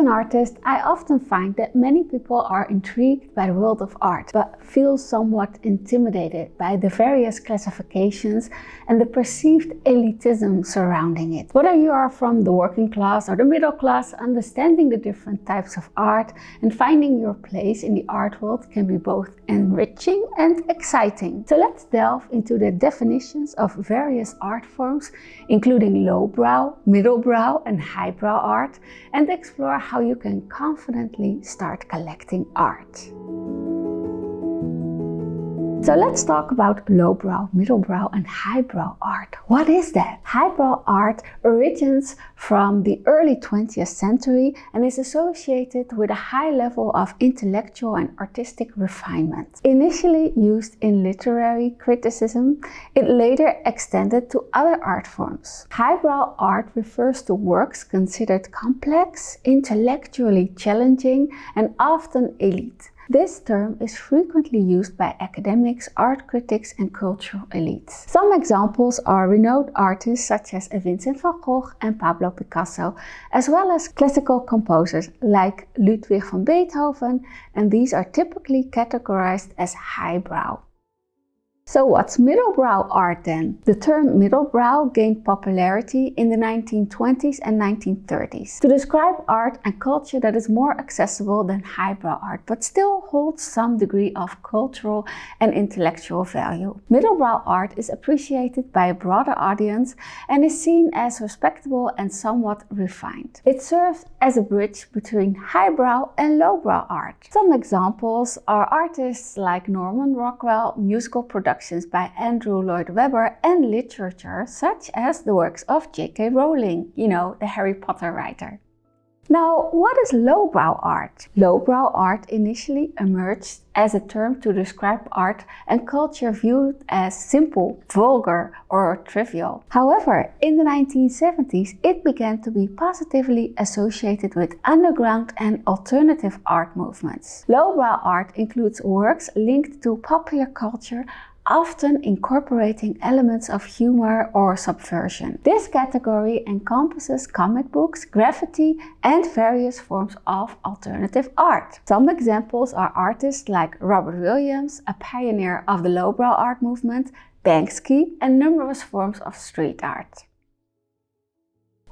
an artist, I often find that many people are intrigued by the world of art, but feel somewhat intimidated by the various classifications and the perceived elitism surrounding it. Whether you are from the working class or the middle class, understanding the different types of art and finding your place in the art world can be both enriching and exciting. So let's delve into the definitions of various art forms, including lowbrow, middlebrow and highbrow art, and explore how you can confidently start collecting art. So let's talk about lowbrow, middlebrow and highbrow art. What is that? Highbrow art originates from the early 20th century and is associated with a high level of intellectual and artistic refinement. Initially used in literary criticism, it later extended to other art forms. Highbrow art refers to works considered complex, intellectually challenging, and often elite. This term is frequently used by academics, art critics and cultural elites. Some examples are renowned artists such as Vincent van Gogh and Pablo Picasso, as well as classical composers like Ludwig van Beethoven, and these are typically categorized as highbrow. So what's middlebrow art then? The term middlebrow gained popularity in the 1920s and 1930s to describe art and culture that is more accessible than highbrow art, but still holds some degree of cultural and intellectual value. Middlebrow art is appreciated by a broader audience and is seen as respectable and somewhat refined. It serves as a bridge between highbrow and lowbrow art. Some examples are artists like Norman Rockwell, musical productions by Andrew Lloyd Webber, and literature such as the works of J.K. Rowling, the Harry Potter writer. Now, what is lowbrow art? Lowbrow art initially emerged as a term to describe art and culture viewed as simple, vulgar, or trivial. However, in the 1970s, it began to be positively associated with underground and alternative art movements. Lowbrow art includes works linked to popular culture, often incorporating elements of humor or subversion. This category encompasses comic books, graffiti, and various forms of alternative art. Some examples are artists like Robert Williams, a pioneer of the lowbrow art movement, Banksy, and numerous forms of street art.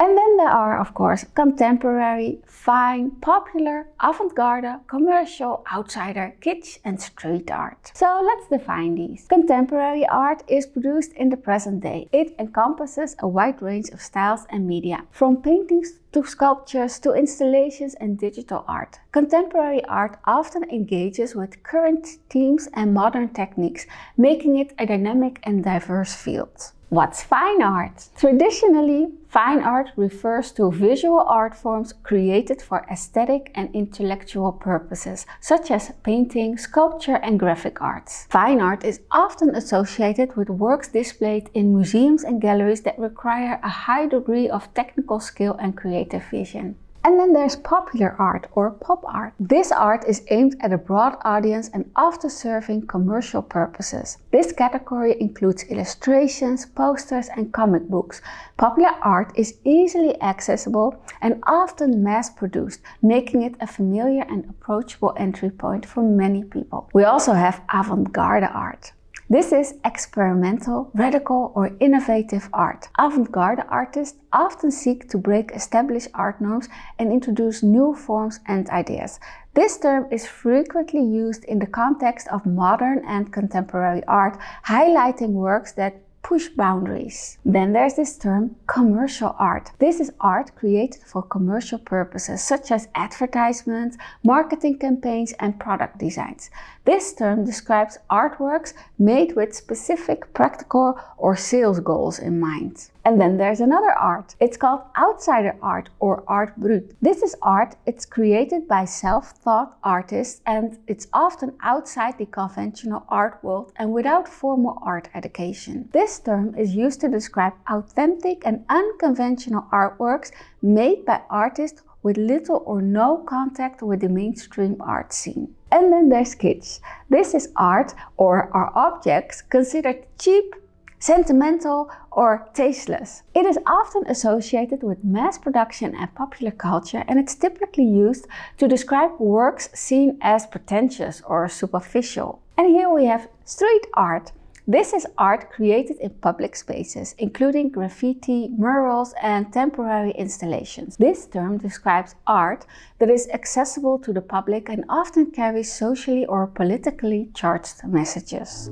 And then there are, of course, contemporary, fine, popular, avant-garde, commercial, outsider, kitsch and street art. So let's define these. Contemporary art is produced in the present day. It encompasses a wide range of styles and media, from paintings to sculptures to installations and digital art. Contemporary art often engages with current themes and modern techniques, making it a dynamic and diverse field. What's fine art? Traditionally, fine art refers to visual art forms created for aesthetic and intellectual purposes, such as painting, sculpture, and graphic arts. Fine art is often associated with works displayed in museums and galleries that require a high degree of technical skill and creative vision. And then there's popular art or pop art. This art is aimed at a broad audience and often serving commercial purposes. This category includes illustrations, posters, and comic books. Popular art is easily accessible and often mass-produced, making it a familiar and approachable entry point for many people. We also have avant-garde art. This is experimental, radical, or innovative art. Avant-garde artists often seek to break established art norms and introduce new forms and ideas. This term is frequently used in the context of modern and contemporary art, highlighting works that push boundaries. Then there's this term, commercial art. This is art created for commercial purposes, such as advertisements, marketing campaigns, and product designs. This term describes artworks made with specific practical or sales goals in mind. And then there's another art. It's called outsider art or art brut. This is art, it's created by self-taught artists and it's often outside the conventional art world and without formal art education. This term is used to describe authentic and unconventional artworks made by artists with little or no contact with the mainstream art scene. And then there's kitsch. This is art or are objects considered cheap, sentimental, or tasteless. It is often associated with mass production and popular culture, and it's typically used to describe works seen as pretentious or superficial. And here we have street art. This is art created in public spaces, including graffiti, murals, and temporary installations. This term describes art that is accessible to the public and often carries socially or politically charged messages.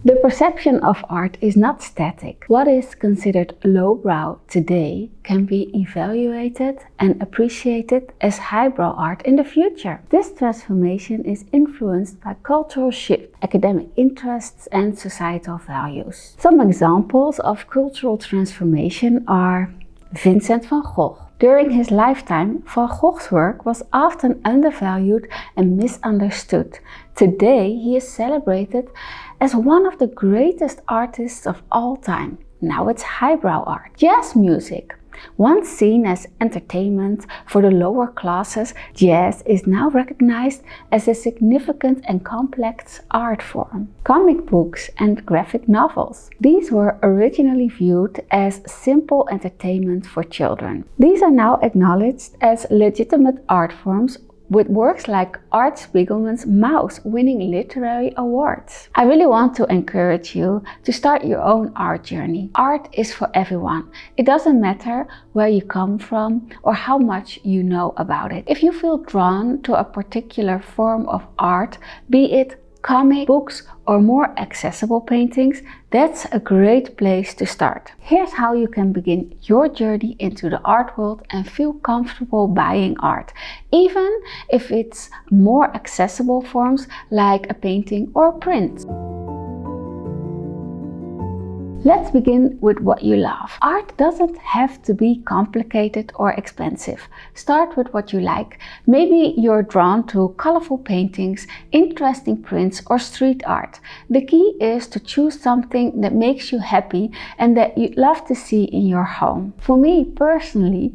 The perception of art is not static. What is considered lowbrow today can be evaluated and appreciated as highbrow art in the future. This transformation is influenced by cultural shift, academic interests, and societal values. Some examples of cultural transformation are Vincent van Gogh. During his lifetime, Van Gogh's work was often undervalued and misunderstood. Today, he is celebrated as one of the greatest artists of all time. Now it's highbrow art. Jazz music. Once seen as entertainment for the lower classes, jazz is now recognized as a significant and complex art form. Comic books and graphic novels. These were originally viewed as simple entertainment for children. These are now acknowledged as legitimate art forms, with works like Art Spiegelman's Mouse winning literary awards. I really want to encourage you to start your own art journey. Art is for everyone. It doesn't matter where you come from or how much you know about it. If you feel drawn to a particular form of art, be it comic books or more accessible paintings, that's a great place to start. Here's how you can begin your journey into the art world and feel comfortable buying art, even if it's more accessible forms like a painting or a print. Let's begin with what you love. Art doesn't have to be complicated or expensive. Start with what you like. Maybe you're drawn to colorful paintings, interesting prints, or street art. The key is to choose something that makes you happy and that you'd love to see in your home. For me personally,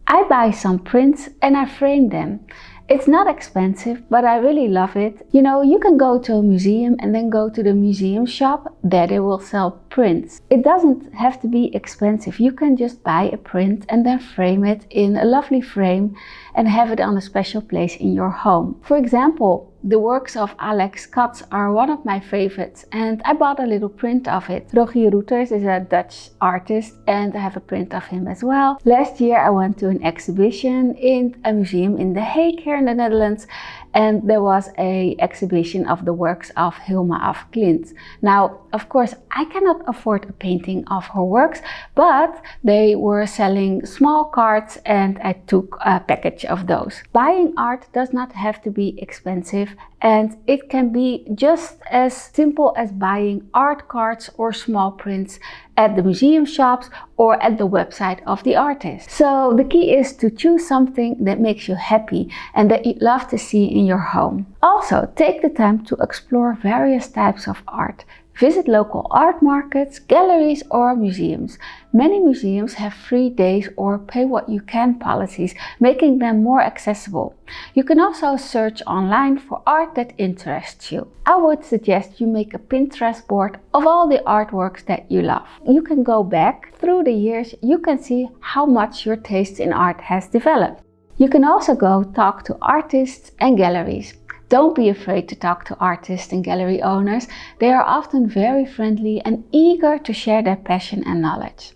I buy some prints and I frame them. It's not expensive, but I really love it. You know, you can go to a museum and then go to the museum shop. There they will sell prints. It doesn't have to be expensive. You can just buy a print and then frame it in a lovely frame and have it on a special place in your home. For example, the works of Alex Katz are one of my favorites, and I bought a little print of it. Rogier Routers is a Dutch artist and I have a print of him as well. Last year I went to an exhibition in a museum in The Hague here in the Netherlands, and there was an exhibition of the works of Hilma af Klint. Now, of course, I cannot afford a painting of her works, but they were selling small cards and I took a package of those. Buying art does not have to be expensive, and it can be just as simple as buying art cards or small prints at the museum shops or at the website of the artist. So the key is to choose something that makes you happy and that you'd love to see in your home. Also, take the time to explore various types of art. Visit local art markets, galleries, or museums. Many museums have free days or pay what you can policies, making them more accessible. You can also search online for art that interests you. I would suggest you make a Pinterest board of all the artworks that you love. You can go back through the years, you can see how much your taste in art has developed. You can also go talk to artists and galleries. Don't be afraid to talk to artists and gallery owners. They are often very friendly and eager to share their passion and knowledge.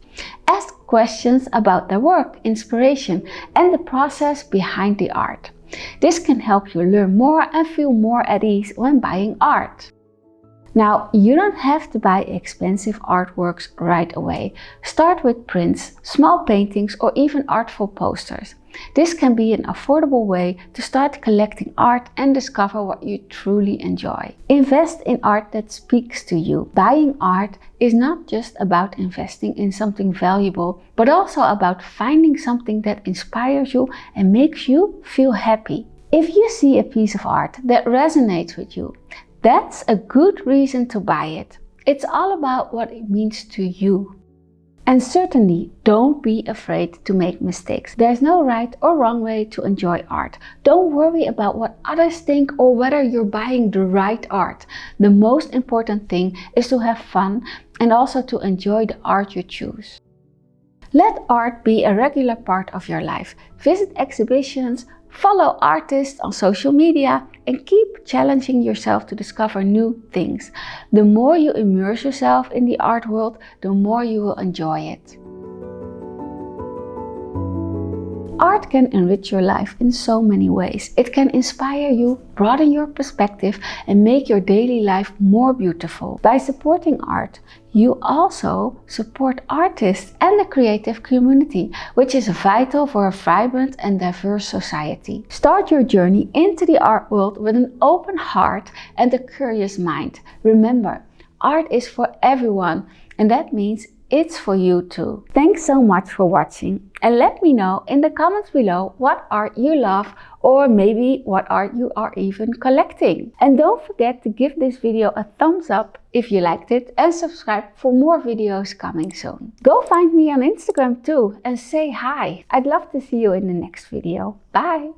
Ask questions about their work, inspiration, and the process behind the art. This can help you learn more and feel more at ease when buying art. Now, you don't have to buy expensive artworks right away. Start with prints, small paintings, or even artful posters. This can be an affordable way to start collecting art and discover what you truly enjoy. Invest in art that speaks to you. Buying art is not just about investing in something valuable, but also about finding something that inspires you and makes you feel happy. If you see a piece of art that resonates with you, that's a good reason to buy it. It's all about what it means to you. And certainly don't be afraid to make mistakes. There's no right or wrong way to enjoy art. Don't worry about what others think or whether you're buying the right art. The most important thing is to have fun and also to enjoy the art you choose. Let art be a regular part of your life. Visit exhibitions, follow artists on social media, and keep challenging yourself to discover new things. The more you immerse yourself in the art world, the more you will enjoy it. Art can enrich your life in so many ways. It can inspire you, broaden your perspective, and make your daily life more beautiful. By supporting art, you also support artists and the creative community, which is vital for a vibrant and diverse society. Start your journey into the art world with an open heart and a curious mind. Remember, art is for everyone, and that means it's for you too. Thanks so much for watching, and let me know in the comments below what art you love or maybe what art you are even collecting. And don't forget to give this video a thumbs up if you liked it and subscribe for more videos coming soon. Go find me on Instagram too and say hi. I'd love to see you in the next video. Bye!